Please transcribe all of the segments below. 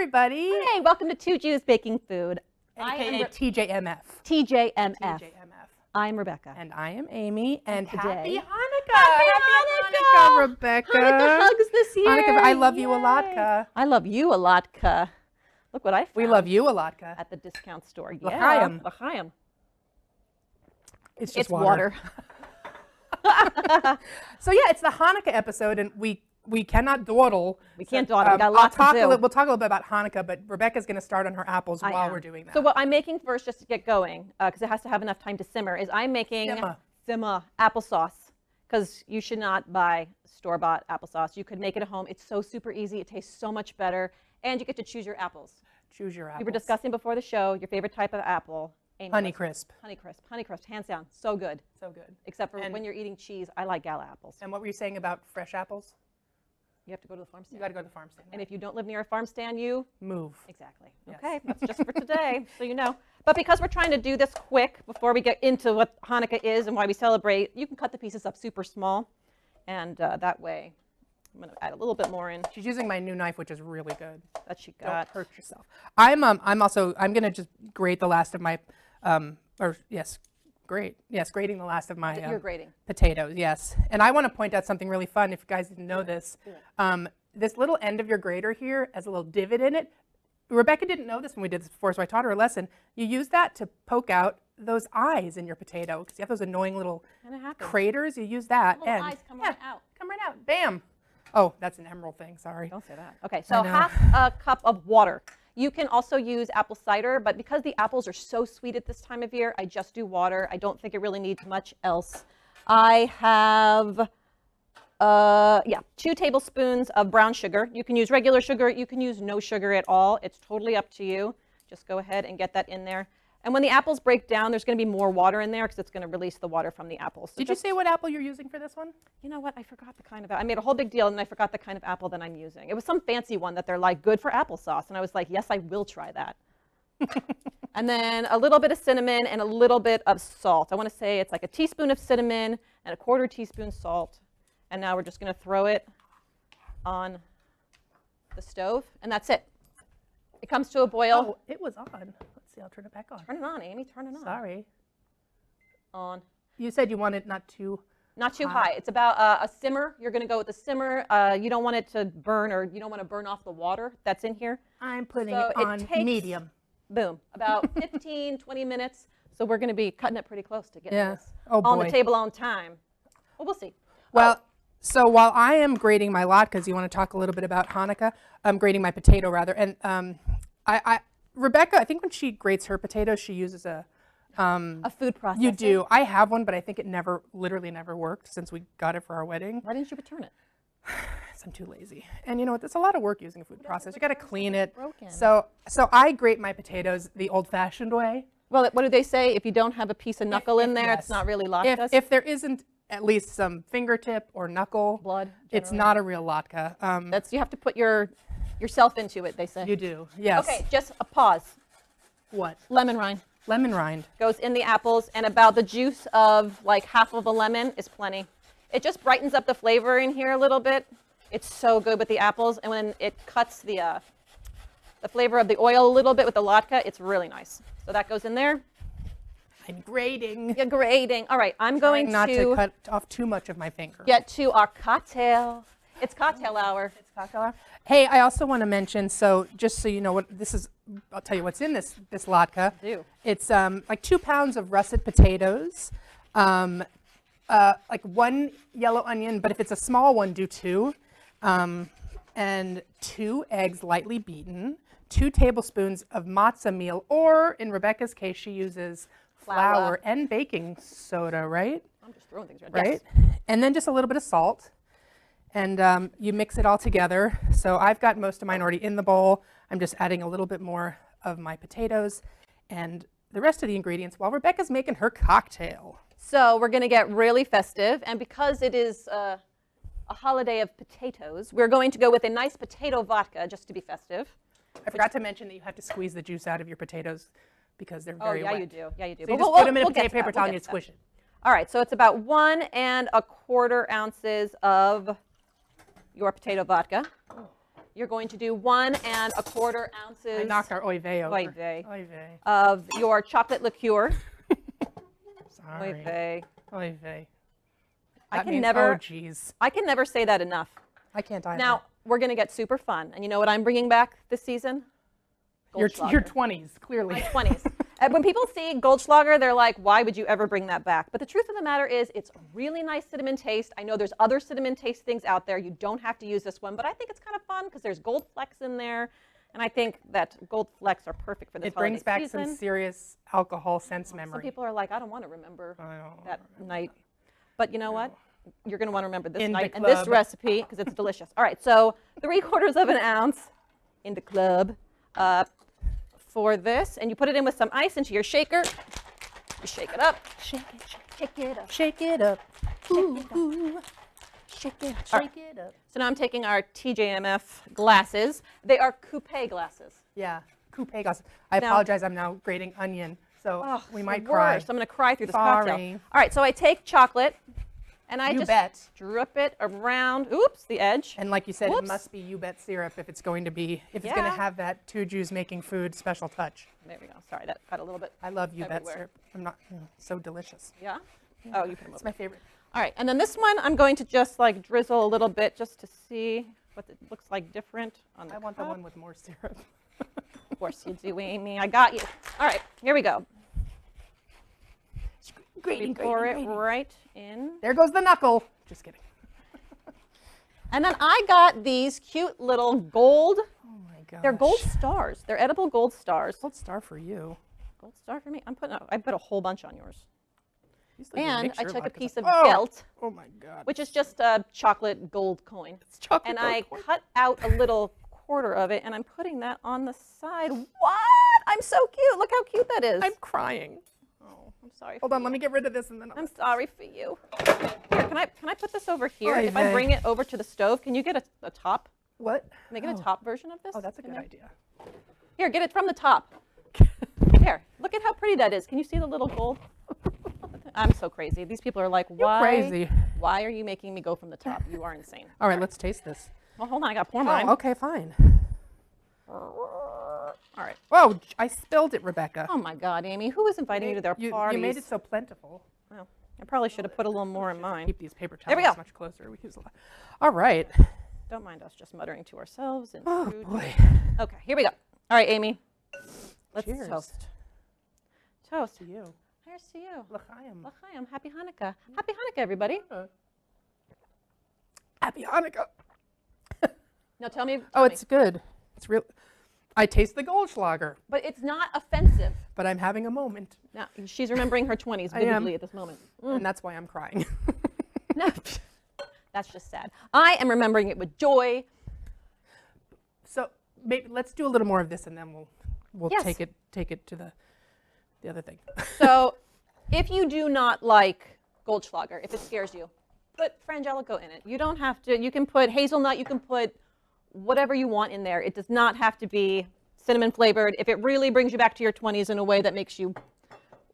everybody. Hey, welcome to Two Jews Baking Food. AKA TJMF. TJMF. I'm Rebecca. And I am Amy. And today, happy Hanukkah. Happy Hanukkah, Rebecca. Hanukkah hugs this year. Hanukkah, I love you a latke. I love you a latke. Look what I found. We love you a latke. At the discount store. L'chaim. L'chaim. It's just water. So yeah, it's the Hanukkah episode, and we cannot dawdle. We can't dawdle. We got lots to do. We'll talk a little bit about Hanukkah, but Rebecca's going to start on her apples while we're doing that. So what I'm making first, just to get going, because it has to have enough time to simmer, is I'm making simmer applesauce. Because you should not buy store-bought applesauce. You could make it at home. It's so super easy. It tastes so much better, and you get to choose your apples. Choose your apples. We were discussing before the show your favorite type of apple. Honeycrisp. Honeycrisp, hands down. So good. So good. Except for when you're eating cheese, I like gala apples. And what were you saying about fresh apples? You have to go to the farm stand. You got to go to the farm stand. And if you don't live near a farm stand, you move. Exactly. Yes. Okay, that's just for today, so you know. But because we're trying to do this quick before we get into what Hanukkah is and why we celebrate, you can cut the pieces up super small, and that way, I'm going to add a little bit more in. She's using my new knife, which is really good. That she got. Don't hurt yourself. I'm going to just grate the last of my grating the last of my You're grating. Potatoes, yes. And I want to point out something really fun, if you guys didn't know this. This little end of your grater here has a little divot in it. Rebecca didn't know this when we did this before, so I taught her a lesson. You use that to poke out those eyes in your potato, because you have those annoying little craters. You use that. Little eyes come right out. Come right out. Bam. Oh, that's an emerald thing. Sorry. Don't say that. Okay, so half a cup of water. You can also use apple cider, but because the apples are so sweet at this time of year, I just do water. I don't think it really needs much else. I have, 2 tablespoons of brown sugar. You can use regular sugar. You can use no sugar at all. It's totally up to you. Just go ahead and get that in there. And when the apples break down, there's going to be more water in there because it's going to release the water from the apples. So did you say what apple you're using for this one? You know what? I forgot the kind of apple. I made a whole big deal, and I forgot the kind of apple that I'm using. It was some fancy one that they're like, good for applesauce. And I was like, yes, I will try that. And then a little bit of cinnamon and a little bit of salt. I want to say it's like a teaspoon of cinnamon and a 1/4 teaspoon salt. And now we're just going to throw it on the stove, and that's it. It comes to a boil. Oh, it was on. Let's see, I'll turn it back on. Turn it on, Amy, turn it on. Sorry. On. You said you want it not too high. It's about a simmer. You're going to go with a simmer. You don't want it to burn, or you don't want to burn off the water that's in here. I'm putting it on medium. Boom. About 15, 20 minutes. So we're going to be cutting it pretty close to getting this on the table on time. Well, we'll see. Well, so while I am grating my latkes, you want to talk a little bit about Hanukkah? I'm grating my potato, rather. And Rebecca, I think when she grates her potatoes, she uses a food processor. You do. I have one, but I think it literally never worked since we got it for our wedding. Why didn't you return it? I'm too lazy. And you know what? It's a lot of work using a food processor. You got to clean it. So I grate my potatoes the old-fashioned way. Well, what do they say? If you don't have a piece of knuckle in there, it's not really latkes? If there isn't at least some fingertip or knuckle, blood, it's not a real latke. You have to put yourself into it, they say. You do, yes. Okay, just a pause. What? Lemon rind. Lemon rind. Goes in the apples, and about the juice of like half of a lemon is plenty. It just brightens up the flavor in here a little bit. It's so good with the apples, and when it cuts the flavor of the oil a little bit with the latke, it's really nice. So that goes in there. I'm grating. You're grating. All right, I'm going not to cut off too much of my finger. Get to our cocktail. It's cocktail hour. It's cocktail hour. Hey, I also want to mention, so just so you know what this is, I'll tell you what's in this latke. It's like 2 pounds of russet potatoes, like 1 yellow onion, but if it's a small one, do 2, and 2 eggs lightly beaten, 2 tablespoons of matzah meal, or in Rebecca's case, she uses flour and baking soda, right? I'm just throwing things right. And then just a little bit of salt. And you mix it all together. So I've got most of mine already in the bowl. I'm just adding a little bit more of my potatoes and the rest of the ingredients while Rebecca's making her cocktail. So we're going to get really festive. And because it is a holiday of potatoes, we're going to go with a nice potato vodka just to be festive. I forgot to mention that you have to squeeze the juice out of your potatoes because they're very wet. Oh, yeah, you do. Yeah, you do. So you just put them in a potato paper towel and you squish it. All right, so it's about 1 1/4 ounces of your potato vodka. you're going to do 1¼ ounces I knocked our oy vey over. Oy vey. Oy vey. of your chocolate liqueur. Sorry. Oy vey. Oy vey. I That can means, never- Oh, geez. I can never say that enough. I can't either. Now, we're going to get super fun. And you know what I'm bringing back this season? your Goldschlager. 20s, clearly. My 20s. And when people see Goldschlager, they're like, why would you ever bring that back? But the truth of the matter is, it's a really nice cinnamon taste. I know there's other cinnamon taste things out there. You don't have to use this one, but I think it's kind of fun because there's gold flecks in there. And I think that gold flecks are perfect for this It brings back season. some serious alcohol sense memory. Some people are like, I don't want to remember I don't that night. But you know what? You're going to want to remember this In the night and this club. recipe because it's delicious. All right, so 3/4 ounce in the club for this. And you put it in with some ice into your shaker. You shake it up. Shake it, Shake it up. shake it up. Ooh, ooh. Shake it, All shake it up. So now I'm taking our TJMF glasses. They are coupe glasses. Yeah, coupe glasses. I Now- apologize, I'm now grating onion, so Oh, we it's might the cry. worst. I'm going to cry through this Sorry. cocktail. All right, so I take chocolate and I You just bet. drip it around. Oops, the edge. And like you said, Whoops. it must be You Bet syrup if it's going to be, if it's going to Yeah. have that two Jews making food special touch. There we go. Sorry, that got a little bit. I love You Bet Everywhere. syrup. I'm not, so delicious. Yeah? Oh, you put them It's over. my favorite. All right, and then this one I'm going to just like drizzle a little bit just to see what it looks like different on the I want the cup. one with more syrup. Of course you do, Amy. I got you. All right, here we go. We Grating, pour it grating, grating. right in. There goes the knuckle. Just kidding. And then I got these cute little gold, Oh my gosh. they're gold stars. They're edible gold stars. Gold star for you. Gold star for me. I put a whole bunch on yours. These look good. And Make I sure took a vodka's piece up. of Oh! gelt, Oh my God. which is just a chocolate gold coin. It's chocolate And gold I coin. cut out a little quarter of it, and I'm putting that on the side. What? I'm so cute. Look how cute that is. I'm crying. Oh, I'm sorry. Hold for on, you. let me get rid of this and then I'm sorry for you. Here, can I put this over here? Oy If I vey. bring it over to the stove, can you get a top? What? Can I get a top version of this? Oh, that's a in good there? idea. Here, get it from the top. There. Look at how pretty that is. Can you see the little gold? I'm so crazy. These people are like, why? crazy. Why are you making me go from the top? You are insane. All right, let's taste this. Well, hold on. I got to pour mine. Oh, okay, fine. All right. Oh, I spilled it, Rebecca. Oh my God, Amy, who is inviting you to their parties? You made it so plentiful. Well, I probably should have put a little more in mine. Keep these paper There towels we go. much closer. We use a lot. All right. Don't mind us just muttering to ourselves. And Oh food. boy. Okay, here we go. All right, Amy. Let's Cheers. toast. Toast. To you. Here's to you. L'chaim. L'chaim. Happy Hanukkah. Happy Hanukkah, everybody. Happy Hanukkah. Now tell me. Oh, it's good. It's real. I taste the Goldschlager, But it's not offensive. but I'm having a moment, Now, she's remembering her 20s I am. vividly at this moment. and that's why I'm crying. No, that's just sad. I am remembering it with joy. So maybe let's do a little more of this, and then we'll Yes. take it to the other thing. So if you do not like Goldschlager, if it scares you, put Frangelico in it. You don't have to. You can put hazelnut. You can put whatever you want in there. It does not have to be cinnamon flavored. If it really brings you back to your 20s in a way that makes you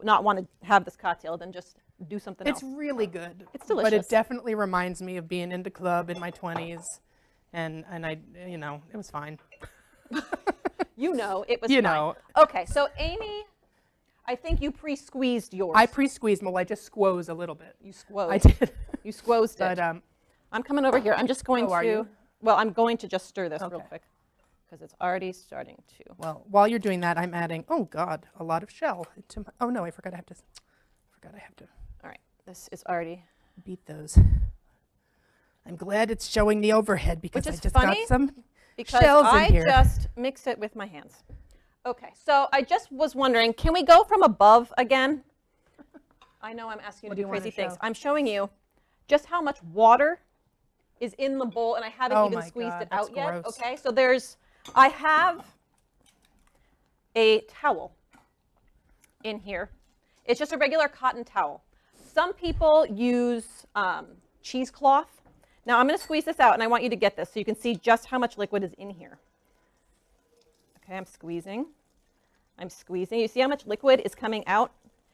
not want to have this cocktail, then just do something It's else. really good. It's But delicious. it definitely reminds me of being into club in my 20s, and I, it was fine. You know, it was You fine. know. Okay, so Amy, I think you pre-squeezed yours. I pre-squeezed them. Well, I just squoze a little bit. You squozed. I did. You squozed But it. I'm coming over here. I'm just going Oh, are to. you? Well, I'm going to just stir this real Okay. quick because it's already starting to. well, while you're doing that, I'm adding. Oh God, a lot of shell. Oh no, I forgot. I have to All right, this is already. beat those. I'm glad it's showing the overhead because Which I is just funny got some Because shells in I here. just mix it with my hands. Okay, so I just was wondering, can we go from above again? I know I'm asking you What to do do you wanna crazy things. show? I'm showing you just how much water is in the bowl, and I haven't Oh even my squeezed God, it that's out yet. gross. Okay, so I have a towel in here. It's just a regular cotton towel. Some people use cheesecloth. Now I'm going to squeeze this out, and I want you to get this so you can see just how much liquid is in here. Okay, I'm squeezing. I'm squeezing. You see how much liquid is coming out?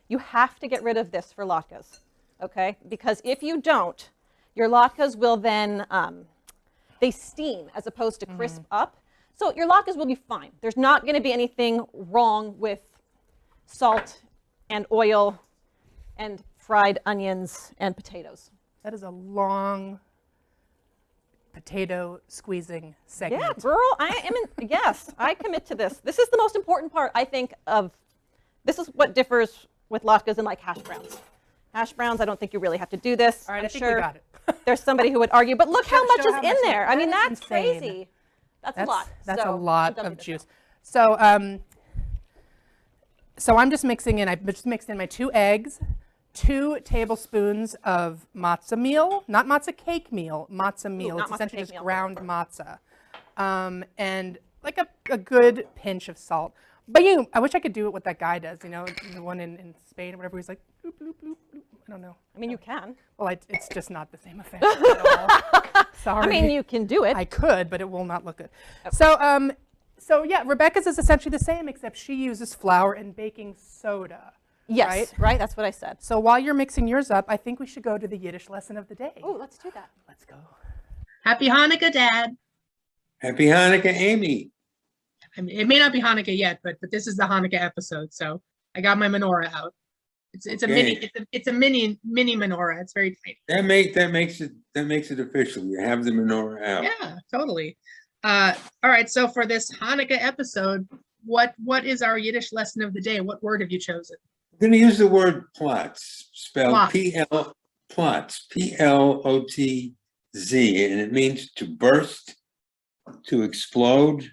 You have to get rid of this for latkes, okay? Because if you don't, your latkes will then they steam as opposed to crisp up. So your latkes will be fine. There's not going to be anything wrong with salt and oil and fried onions and potatoes. That is a long potato squeezing segment. Yeah, girl, I am in, yes, I commit to this. This is the most important part, I think, this is what differs with latkes and like hash browns. Hash browns, I don't think you really have to do this. All right, I'm I think sure we got it. there's somebody who would argue, but look how much Show is how in much there. I mean, that is that's insane. crazy. That's a lot. That's a So, lot I'm done of with this juice. now. So I'm just mixing in, I just mixed in my 2 eggs, 2 tablespoons of matzah meal, not matzah cake meal, matzah meal. not It's matzah essentially cake just meal. ground matzah. And like a good pinch of salt. But I wish I could do it what that guy does, the one in Spain or whatever. He's like, bloop, bloop, bloop, bloop. I don't know. I mean, you can. Well, it's just not the same effect at all. Sorry. I mean, you can do it. I could, but it will not look good. So yeah, Rebecca's is essentially the same, except she uses flour and baking soda. Yes, right? That's what I said. So while you're mixing yours up, I think we should go to the Yiddish lesson of the day. Oh, let's do that. Let's go. Happy Hanukkah, Dad. Happy Hanukkah, Amy. I mean, it may not be Hanukkah yet, but this is the Hanukkah episode, so I got my menorah out. It's a mini it's a mini menorah. It's very tiny. That makes it official. You have the menorah out. Yeah, totally. All right. So for this Hanukkah episode, what is our Yiddish lesson of the day? What word have you chosen? I'm going to use the word plots, spelled Plots. plots, Plotz, and it means to burst, to explode,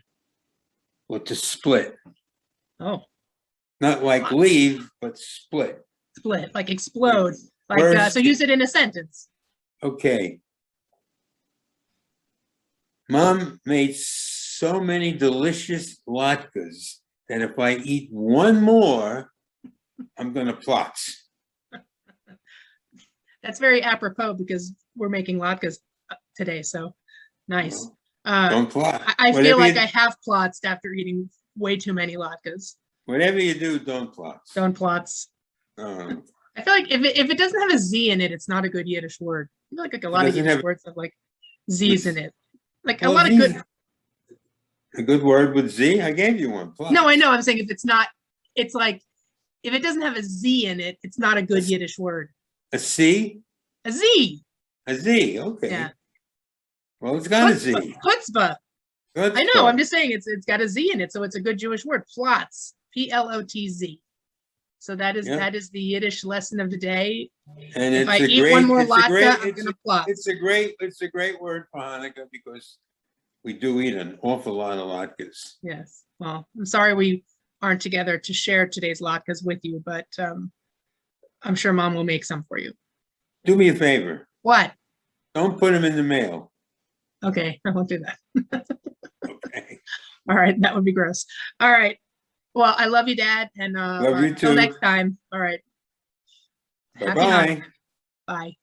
or to split. Oh, Not like leave, but split. split, like explode. Like Burst. so use it in a sentence. Okay. Mom made so many delicious latkes that if I eat one more, I'm going to plotz. That's very apropos because we're making latkes today, so nice. Don't plot. I feel Whatever like you- I have plots after eating way too many latkes. Whatever you do, don't plotz. Don't plots. Uh, I feel like if it doesn't have a Z in it, it's not a good Yiddish word. I feel like a lot of doesn't Yiddish have- words have like Z's in it. Like a well, lot of these- good. A good word with Z? I gave you one. Plotz. No, I know. I'm saying if it's not, it's like if it doesn't have a Z in it, it's not a good Yiddish word. A C? A Z. A Z. Okay. Yeah. Well, it's got a Z. Chutzpah. Good I know. stuff. I'm just saying it's got a Z in it, so it's a good Jewish word. Plotz. Plotz. So that is Yeah. the Yiddish lesson of the day. And If it's I a eat great, one more it's a latke, great, I'm it's gonna a, plot. it's a great word for Hanukkah because we do eat an awful lot of latkes. Yes. Well, I'm sorry we aren't together to share today's latkes with you, but I'm sure Mom will make some for you. Do me a favor. What? Don't put them in the mail. Okay, I won't do that. Okay. All right, that would be gross. All right. Well, I love you, Dad, and Love you until too. next time. All right. Happy Bye-bye. Hanukkah. Bye.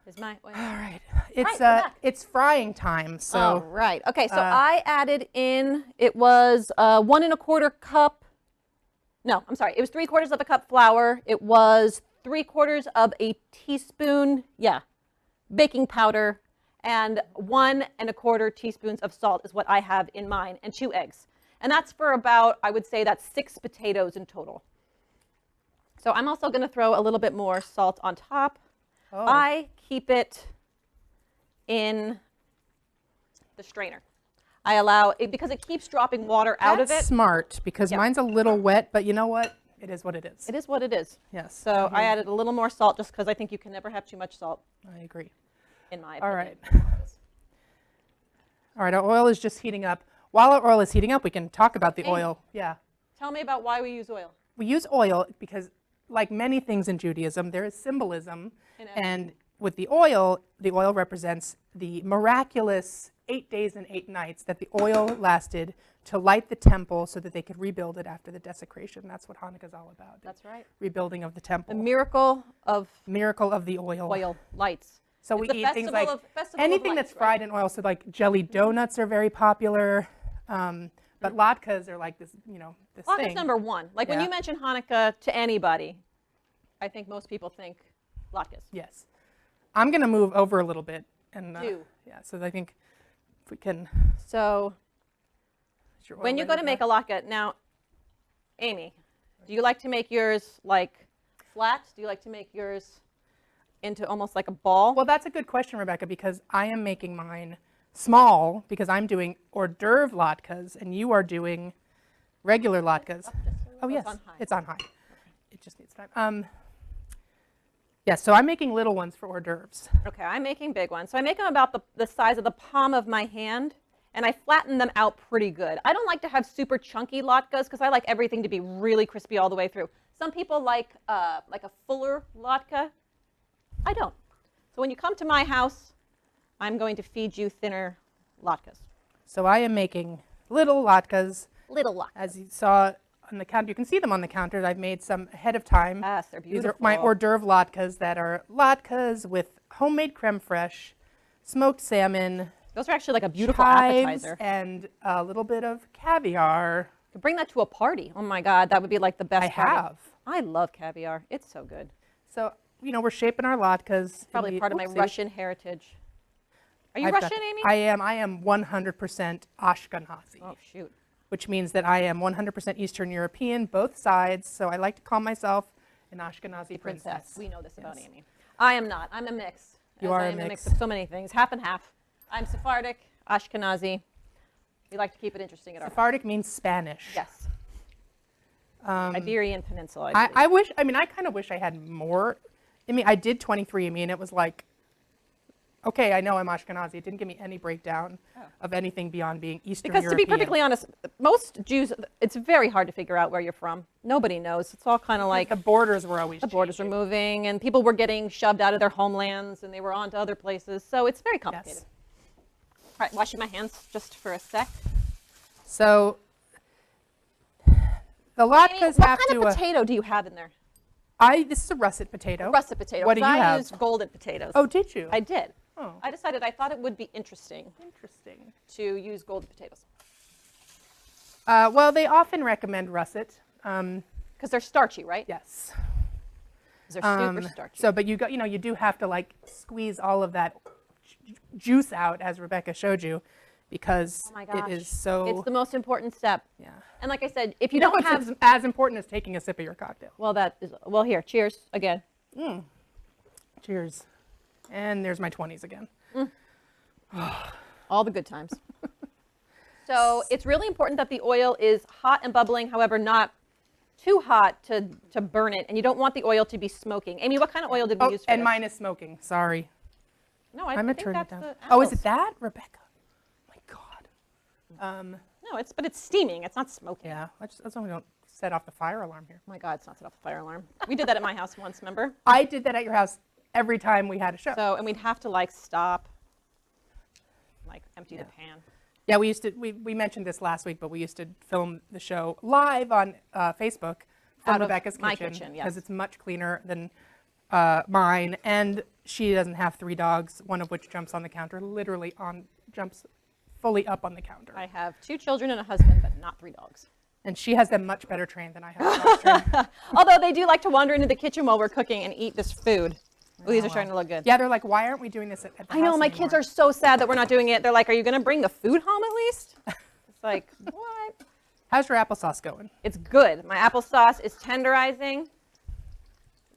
Is my, wait. All right. we're back. It's frying time. So All right. Okay. So I added in, it was 1 1/4 cup. No, I'm sorry. It was 3/4 of a cup flour. It was 3/4 of a teaspoon, baking powder, and 1 1/4 teaspoons of salt is what I have in mine, and 2 eggs. And that's for about, I would say that's 6 potatoes in total. So I'm also going to throw a little bit more salt on top. Oh. I keep it in the strainer. I allow it because it keeps dropping water out of that's it. smart because Yeah. mine's a little wet, but you know what? It is what it is. It is what it is. Yes. So I added a little more salt just because I think you can never have too much salt, I agree. in my All opinion. right. All right, our oil is just heating up. While our oil is heating up, we can talk about the Hey. oil. Yeah. Tell me about why we use oil. We use oil because, like many things in Judaism, there is symbolism. In everything. And with the oil represents the miraculous 8 days and 8 nights that the oil lasted to light the temple so that they could rebuild it after the desecration. That's what Hanukkah is all about. That's right. Rebuilding of the temple. The miracle of Miracle of the oil. oil lights. So It's we the eat things festival like of- festival of anything lights, that's right? fried in oil. So like jelly donuts are very popular, but latkes are like this, this Hanukkah's thing. number one. Like when Yeah. you mention Hanukkah to anybody, I think most people think latkes. Yes. I'm going to move over a little bit And Do. yeah, so I think if we can. So Is your oil when you go ready, to make a Rebecca? latke, now, Amy, do you like to make yours like flat? Do you like to make yours into almost like a ball? Well, that's a good question, Rebecca, because I am making mine small because I'm doing hors d'oeuvre latkes and you are doing regular latkes. Oh, yes, on high. it's on high. It just needs time. Yeah, so I'm making little ones for hors d'oeuvres. Okay, I'm making big ones. So I make them about the size of the palm of my hand, and I flatten them out pretty good. I don't like to have super chunky latkes because I like everything to be really crispy all the way through. Some people like a fuller latke. I don't. So when you come to my house, I'm going to feed you thinner latkes. So I am making little latkes. Little latkes. As you saw on the counter, you can see them on the counter. I've made some ahead of time. Yes, they're These are my beautiful. hors d'oeuvre latkes that are latkes with homemade creme fraiche, smoked salmon, Those are actually like a beautiful chives, appetizer. and a little bit of caviar. To bring that to a party, oh my God, that would be like the best I party. have. I love caviar. It's so good. So, you know, we're shaping our latkes. Probably part of my Oopsie. Russian heritage. Are you I've got- Russian, Amy? I am 100% Ashkenazi, Oh, shoot. which means that I am 100% Eastern European, both sides. So I like to call myself an Ashkenazi princess. We know this about Yes. Amy. I am not. I'm a mix. You as are I a am mix. of so many things. Half and half. I'm Sephardic, Ashkenazi. We like to keep it interesting at our Sephardic means Spanish. Yes. Iberian Peninsula. I believe. I wish, I mean, I kind of wish I had more. I mean, I did 23andMe and it was like, okay, I know I'm Ashkenazi. It didn't give me any breakdown of anything beyond being Eastern Because to be European. perfectly honest, most Jews, it's very hard to figure out where you're from. Nobody knows. It's all kind of like the borders were always the borders were changing. moving and people were getting shoved out of their homelands and they were on to other places. So it's very complicated. Yes. All right, washing my hands just for a sec. So the Amy, latkes what have kind to. of potato do you have in there? This is a russet potato. Russet potato. What do 'cause you I have? used golden potatoes. Oh, did you? I did. Oh, I decided I thought it would be interesting interesting. to use golden potatoes Well, they often recommend russet. because they're starchy, right? Yes. 'Cause they're super starchy. So, but you do have to like squeeze all of that juice out, as Rebecca showed you, because oh my gosh, it is so. it's the most important step. Yeah. And like I said, if you You know don't what's have, as important as taking a sip of your cocktail? well, that is well. Here, cheers again. Cheers. And there's my 20s again. All the good times. So it's really important that the oil is hot and bubbling, however, not too hot to burn it, and you don't want the oil to be smoking. Amy, what kind of oil did we Oh, use for and this? mine is smoking. Sorry. No, I I'm gonna think turn it that's down. the Oh, is apples. it that, Rebecca? My God. No, but it's steaming. It's not smoking. Yeah. Let's hope we don't set off the fire alarm here. Oh my God, it's not set off the fire alarm. We did that at my house once, remember? I did that at your house every time we had a show. So, and we'd have to like stop, like empty the pan. Yeah, we mentioned this last week, but we used to film the show live on Facebook from Out of Rebecca's my kitchen kitchen, because yes. it's much cleaner than mine, and she doesn't have 3 dogs, one of which jumps on the counter, jumps fully up on the counter, I have 2 children and a husband, but not 3 dogs. and she has them much better trained than I have. dogs trained. Although they do like to wander into the kitchen while we're cooking and eat this food. Ooh, these are well. starting to look good. Yeah, they're like, why aren't we doing this at the I know, house my kids anymore?" are so sad that we're not doing it. They're like, are you going to bring the food home at least? It's like, what? How's your applesauce going? It's good. My applesauce is tenderizing.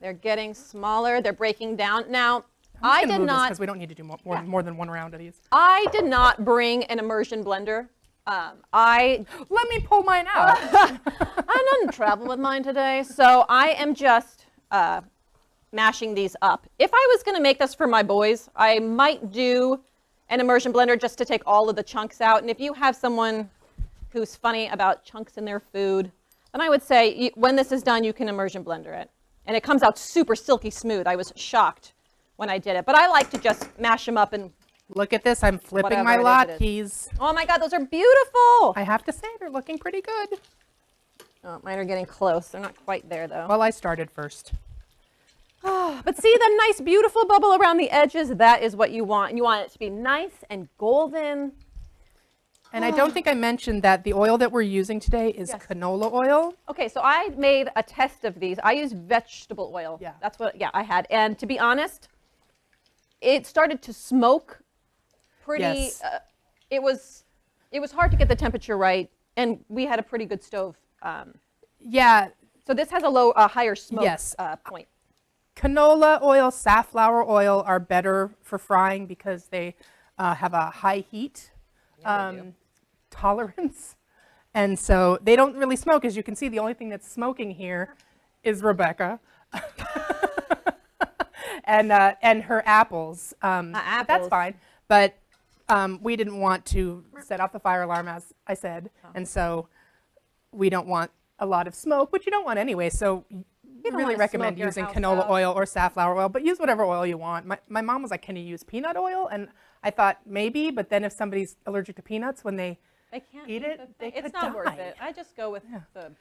They're getting smaller. They're breaking down. Now, I did not. Because we don't need to do Yeah. more than one round of these. I did not bring an immersion blender. I Let me pull mine out. didn't travel with mine today, so I am just mashing these up. If I was going to make this for my boys, I might do an immersion blender just to take all of the chunks out. And if you have someone who's funny about chunks in their food, then I would say when this is done, you can immersion blender it. And it comes out super silky smooth. I was shocked when I did it. But I like to just mash them up and, Look at this. I'm flipping Whatever my it is, latkes. oh my God, those are beautiful. I have to say, they're looking pretty good. Oh, mine are getting close. They're not quite there though. Well, I started first. But see the nice, beautiful bubble around the edges? That is what you want. And you want it to be nice and golden. And I don't think I mentioned that the oil that we're using today is Yes. canola oil. Okay, so I made a test of these. I use vegetable oil. Yeah. That's what, I had. And to be honest, it started to smoke pretty, Yes. it was hard to get the temperature right, and we had a pretty good stove. Yeah, So this has a higher smoke Yes. point. canola oil, safflower oil are better for frying because they have a high heat tolerance. And so they don't really smoke. As you can see, the only thing that's smoking here is Rebecca. and her apples. But that's apples. fine. But we didn't want to set off the fire alarm, as I said. And so we don't want a lot of smoke, which you don't want anyway. So we don't really wanna recommend smoke your using house canola out. oil or safflower oil, but use whatever oil you want. My mom was like, can you use peanut oil? And I thought maybe, but then if somebody's allergic to peanuts when they They can't eat it, the they thing. could It's not worth die. it. I just go with the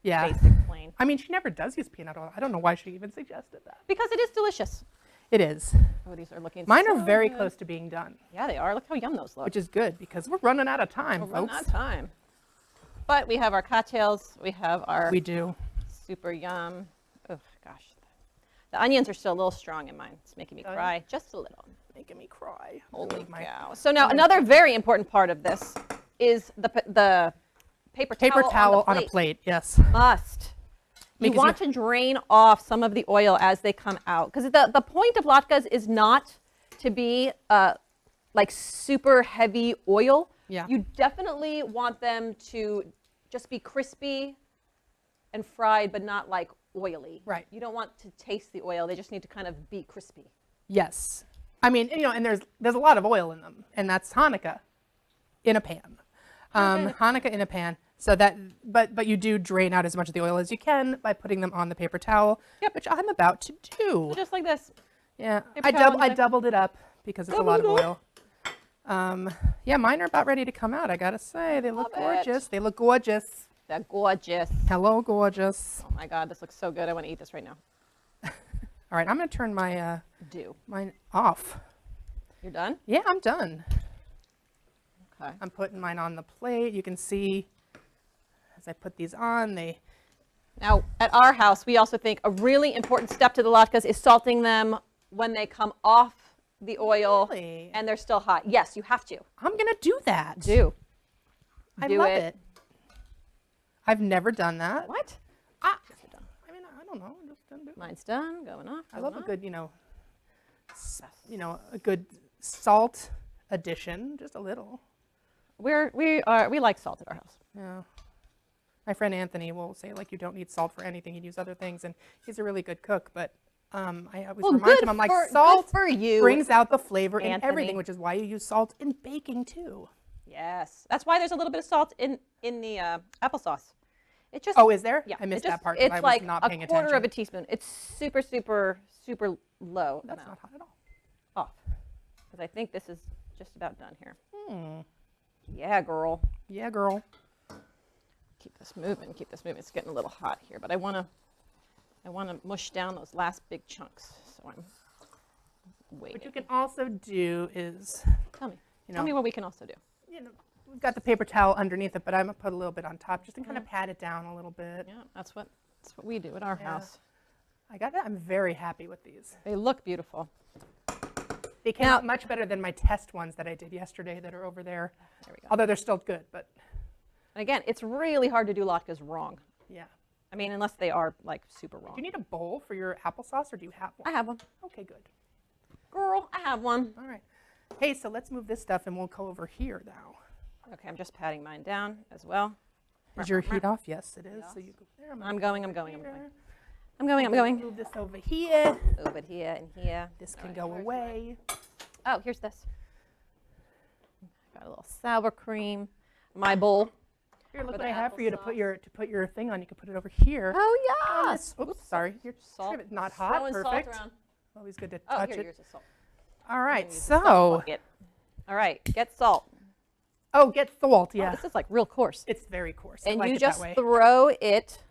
yeah. basic plain. I mean, she never does use peanut oil. I don't know why she even suggested that. Because it is delicious. It is. Oh, these are looking Mine are so very good. close to being done, Yeah, they are. Look how yum those look. which is good because we're running out of time, We're running folks. out of time. But we have our cocktails. We have our We do. super yum. Oh, gosh. The onions are still a little strong in mine. It's making me Oh, yeah? cry just a little. Making me cry. Holy My cow. So now another very important part of this is the paper towel, paper towel on a plate. plate. Yes. Must. You Because want to drain off some of the oil as they come out. Because the point of latkes is not to be like super heavy oil. Yeah. You definitely want them to just be crispy and fried, but not like oily. Right. You don't want to taste the oil. They just need to kind of be crispy. Yes. I mean, and there's a lot of oil in them, and that's Hanukkah in a pan. Hanukkah in a pan. So that, but you do drain out as much of the oil as you can by putting them on the paper towel, which I'm about to do. Just like this. Yeah, Paper towel I on doubled it up because it's a lot of Doubled oil. Yeah, mine are about ready to come out. I gotta say, they look Love it. gorgeous. They look gorgeous. They're gorgeous. Hello, gorgeous. Oh my God, this looks so good. I want to eat this right now. All right, I'm gonna turn my Do. mine off. You're done? Yeah, I'm done. Okay. I'm putting mine on the plate. You can see as I put these on, they Now, at our house, we also think a really important step to the latkes is salting them when they come off the oil Really? and they're still hot. Yes, you have to. I'm gonna do that. I Do love it. it. I've never done that. What? I mean, I don't know. I'm just gonna do it. Mine's done. Going off. I love a going good, a good salt addition, just a little. off. We like salt at our house. Yeah. My friend Anthony will say like you don't need salt for anything. You'd use other things, and he's a really good cook. But I always Well, remind good him, I'm like, for- good salt for you, brings out the flavor in Anthony. everything, which is why you use salt in baking too. Yes. That's why there's a little bit of salt in the applesauce. It just Oh, is there? Yeah, I missed it that just- part. 'Cause I It's was like not a paying quarter attention. of a teaspoon. It's super, super, super low That's amount not hot at all. off. Because I think this is just about done here. Hmm. Yeah, girl. Yeah, girl. Keep this moving. Keep this moving. It's getting a little hot here, but I want to mush down those last big chunks. So I'm waiting. What you can also do is, Tell me. you Tell me know, what we can also do. we've got the paper towel underneath it, but I'm gonna put a little bit on top just to kind of pat it down a little bit. Yeah, that's what we do at our Yeah. house. I got that. I'm very happy with these. They look beautiful. They came Now- out much better than my test ones that I did yesterday that are over there. There we go. Although they're still good, but And again, it's really hard to do latkes wrong. yeah. I mean, unless they are like super Do wrong. you need a bowl for your applesauce or do you have one? I have one. Okay, good. Girl, I have one. All right. Hey, so let's move this stuff and we'll go over here now. Okay, I'm just patting mine down as well. Is your heat off? Yes, it is. So you go there. I'm going, I'm going, I'm here. going. I'm going, I'm going. Move this over here. A little bit here and here. This can go away. Oh, here's this. Got a little sour cream. My bowl. Here, look For what the I have for you to put applesauce. your thing on. You can put it over here. Oh, on yes. this- Oops, sorry. Your Salt. trim is not hot. Throwing Perfect. salt around. Always good to Oh, touch here, it. yours is salt. All right, Use the salt so bucket. All right, get salt. get salt. Oh, Yeah, this is like real coarse. it's very coarse. I And like you it that just way. throw it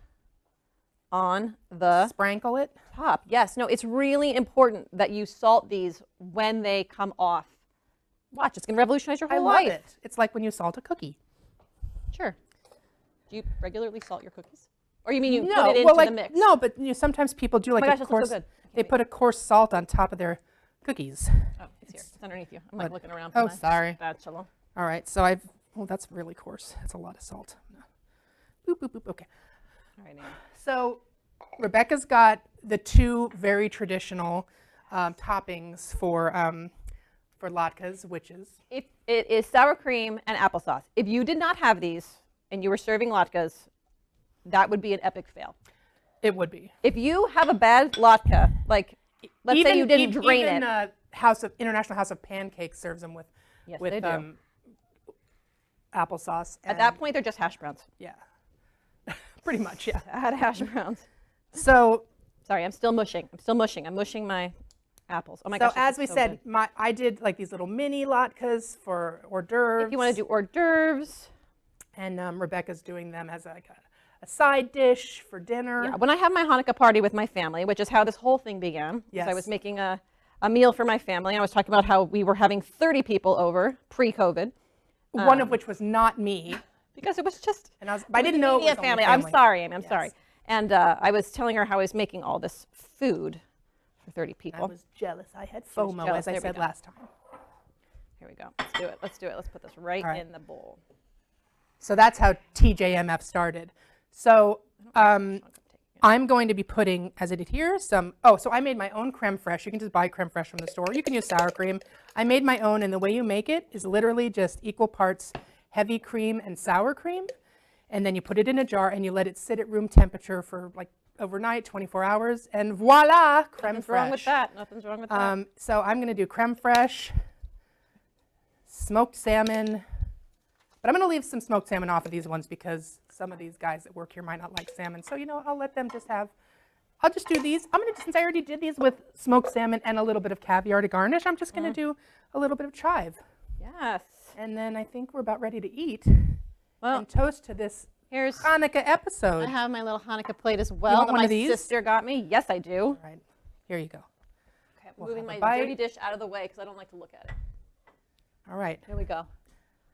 on the Sprinkle it. top. Yes, no, it's really important that you salt these when they come off. Watch, it's going to revolutionize your I whole love life. it. It's like when you salt a cookie. Sure. Do you regularly salt your cookies? Or you mean you put it into well, like, the mix? no, but sometimes people do like my a gosh, this looks coarse. so good. They put a coarse salt on top of their cookies. Oh, it's here. It's underneath you. I'm like looking around. Oh, for my sorry. spatula. All right, so oh, that's really coarse. That's a lot of salt. Boop, boop, boop, okay. All right, Amy. So Rebecca's got the two very traditional toppings for latkes, which is It is sour cream and applesauce. If you did not have these and you were serving latkes, that would be an epic fail. it would be. If you have a bad latke, like let's say you didn't drain even, it. International House of Pancakes serves them with Yes, they do. Applesauce. At that point, they're just hash browns. yeah, pretty much, yeah. Add hash browns. So Sorry, I'm still mushing. I'm mushing my apples. Oh my so gosh. this as is we so said, good. I did like these little mini latkes for hors d'oeuvres. If you want to do hors d'oeuvres. And Rebecca's doing them as like a side dish for dinner. Yeah, when I have my Hanukkah party with my family, which is how this whole thing began, because I was Yes. making a meal for my family. I was talking about how we were having 30 people over pre-COVID, One of which was not me. because it was just And I didn't know it was immediate only family. I'm sorry, Amy. I'm sorry. And I was telling her how I was making all this food for 30 I people. was jealous. I had was FOMO, jealous. as I There we said go. last time. Here we go. Let's do it. Let's do it. Let's put this right All right. in the bowl. So that's how TJMF started. So I'm going to be putting, as I did here, so I made my own creme fraiche. You can just buy creme fraiche from the store. You can use sour cream. I made my own, and the way you make it is literally just equal parts heavy cream and sour cream. And then you put it in a jar and you let it sit at room temperature for like overnight, 24 hours, and voila, creme Nothing's fraiche. wrong with that. Nothing's wrong with that. So I'm going to do creme fraiche, smoked salmon, but I'm going to leave some smoked salmon off of these ones because some of these guys that work here might not like salmon. So, I'll let them just I'll just do these. Since I already did these with smoked salmon and a little bit of caviar to garnish, I'm just going to do a little bit of chive. Yes. And then I think we're about ready to eat Well, and toast to this here's. Hanukkah episode. I have my little Hanukkah plate as well want that one my of these? sister got me. Yes, I do. All right, here you go. Okay, I'm We'll moving have a my bite. dirty dish out of the way because I don't like to look at it. All right. Here we go.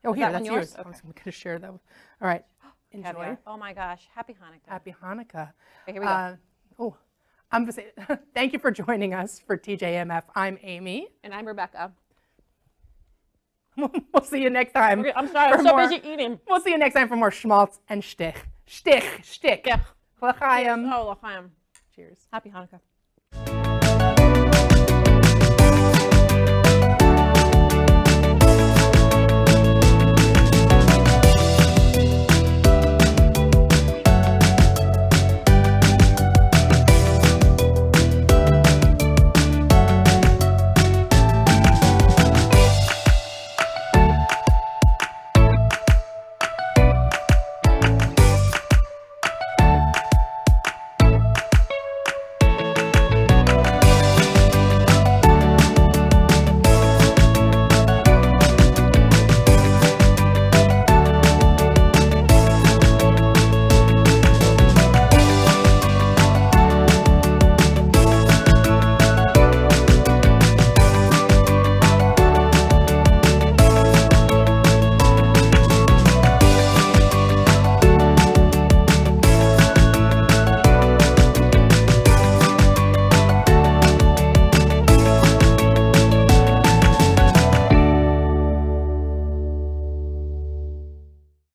Oh, here, that one that's yours? yours. I was Okay. going to share that one. All right. Enjoy. Caviar. Oh my gosh. Happy Hanukkah. Happy Hanukkah. Okay, here we go. I'm going to say thank you for joining us for TJMF. I'm Amy. And I'm Rebecca. We'll see you next time. I'm sorry. for I'm so more- busy eating. We'll see you next time for more schmaltz and shtick. Shtick. Yeah. L'chaim. Oh, l'chaim. Cheers. Happy Hanukkah.